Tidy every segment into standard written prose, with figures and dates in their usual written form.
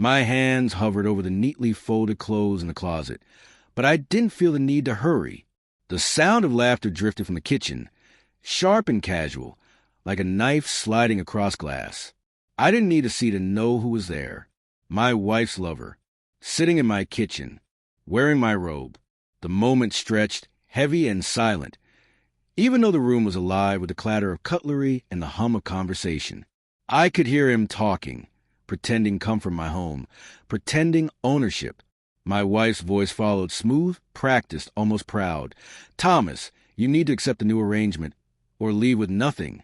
My hands hovered over the neatly folded clothes in the closet, but I didn't feel the need to hurry. The sound of laughter drifted from the kitchen, sharp and casual, like a knife sliding across glass. I didn't need to see to know who was there. My wife's lover, sitting in my kitchen, wearing my robe. The moment stretched, heavy and silent, even though the room was alive with the clatter of cutlery and the hum of conversation. I could hear him talking, pretending comfort in my home, pretending ownership. My wife's voice followed, smooth, practiced, almost proud. "Thomas, you need to accept the new arrangement, or leave with nothing."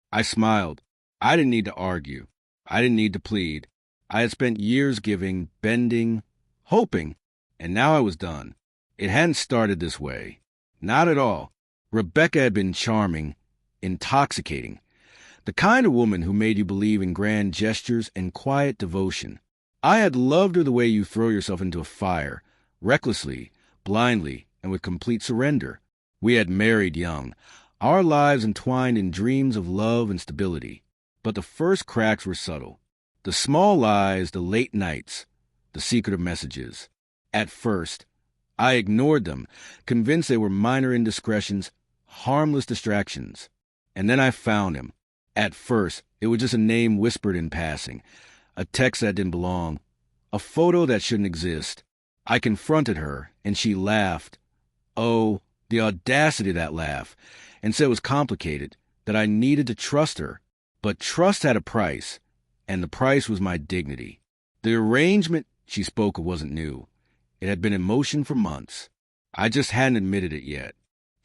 I smiled. I didn't need to argue. I didn't need to plead. I had spent years giving, bending, hoping, and now I was done. It hadn't started this way. Not at all. Rebecca had been charming, intoxicating. The kind of woman who made you believe in grand gestures and quiet devotion. I had loved her the way you throw yourself into a fire, recklessly, blindly, and with complete surrender. We had married young, our lives entwined in dreams of love and stability. But the first cracks were subtle. The small lies, the late nights, the secretive messages. At first, I ignored them, convinced they were minor indiscretions, harmless distractions. And then I found him. At first, it was just a name whispered in passing, a text that didn't belong, a photo that shouldn't exist. I confronted her, and she laughed. Oh, the audacity of that laugh, and said it was complicated, that I needed to trust her. But trust had a price, and the price was my dignity. The arrangement she spoke of wasn't new. It had been in motion for months. I just hadn't admitted it yet.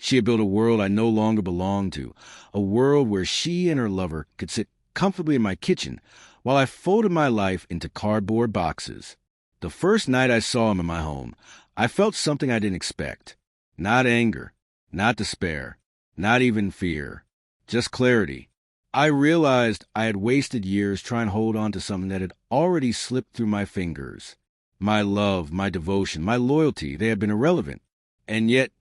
She had built a world I no longer belonged to, a world where she and her lover could sit comfortably in my kitchen while I folded my life into cardboard boxes. The first night I saw him in my home, I felt something I didn't expect. Not anger, not despair, not even fear, just clarity. I realized I had wasted years trying to hold on to something that had already slipped through my fingers. My love, my devotion, my loyalty, they had been irrelevant. And yet,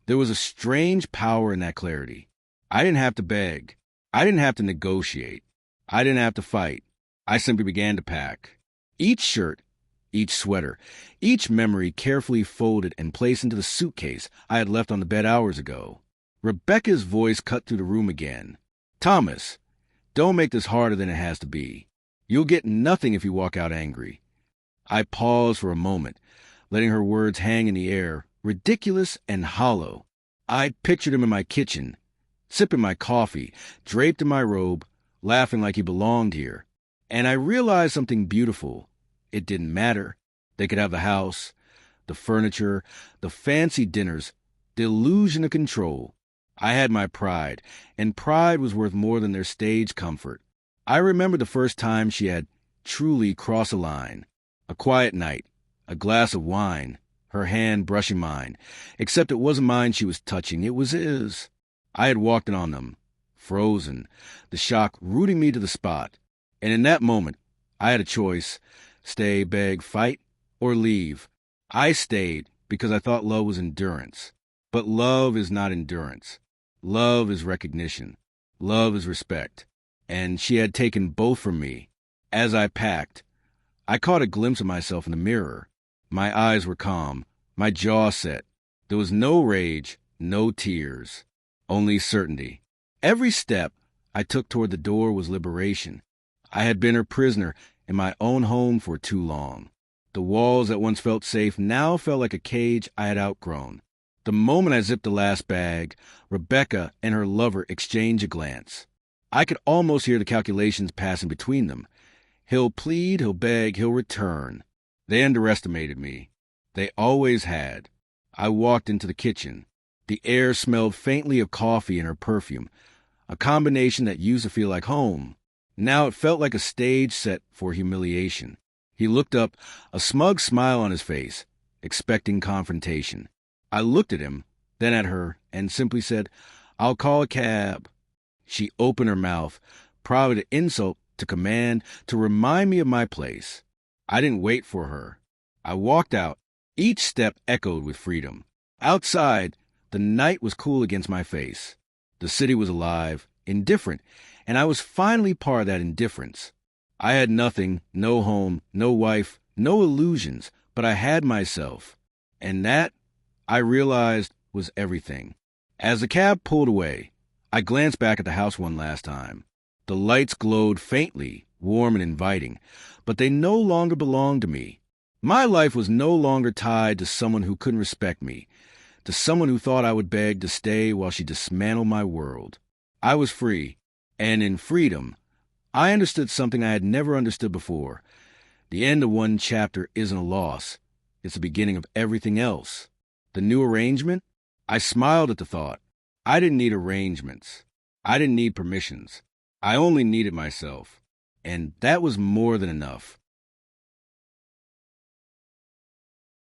there was a strange power in that clarity. I didn't have to beg. I didn't have to negotiate. I didn't have to fight. I simply began to pack. Each shirt, each sweater, each memory carefully folded and placed into the suitcase I had left on the bed hours ago. Rebecca's voice cut through the room again. "Thomas, don't make this harder than it has to be. You'll get nothing if you walk out angry." I paused for a moment, letting her words hang in the air, ridiculous and hollow. I pictured him in my kitchen, sipping my coffee, draped in my robe, laughing like he belonged here. And I realized something beautiful. It didn't matter. They could have the house, the furniture, the fancy dinners, the illusion of control. I had my pride, and pride was worth more than their stage comfort. I remember the first time she had truly crossed a line. A quiet night, a glass of wine, her hand brushing mine, except it wasn't mine she was touching, it was his. I had walked in on them, frozen, the shock rooting me to the spot. And in that moment, I had a choice, stay, beg, fight, or leave. I stayed because I thought love was endurance. But love is not endurance. Love is recognition. Love is respect. And she had taken both from me. As I packed, I caught a glimpse of myself in the mirror. My eyes were calm, my jaw set. There was no rage, no tears, only certainty. Every step I took toward the door was liberation. I had been her prisoner in my own home for too long. The walls that once felt safe now felt like a cage I had outgrown. The moment I zipped the last bag, Rebecca and her lover exchanged a glance. I could almost hear the calculations passing between them. He'll plead, he'll beg, he'll return. They underestimated me. They always had. I walked into the kitchen. The air smelled faintly of coffee and her perfume, a combination that used to feel like home. Now it felt like a stage set for humiliation. He looked up, a smug smile on his face, expecting confrontation. I looked at him, then at her, and simply said, "I'll call a cab." She opened her mouth, probably to insult, to command, to remind me of my place. I didn't wait for her. I walked out. Each step echoed with freedom. Outside, the night was cool against my face. The city was alive, indifferent, and I was finally part of that indifference. I had nothing, no home, no wife, no illusions, but I had myself. And that, I realized, was everything. As the cab pulled away, I glanced back at the house one last time. The lights glowed faintly, warm and inviting, but they no longer belonged to me. My life was no longer tied to someone who couldn't respect me, to someone who thought I would beg to stay while she dismantled my world. I was free, and in freedom, I understood something I had never understood before. The end of one chapter isn't a loss. It's the beginning of everything else. The new arrangement? I smiled at the thought. I didn't need arrangements. I didn't need permissions. I only needed myself. And that was more than enough.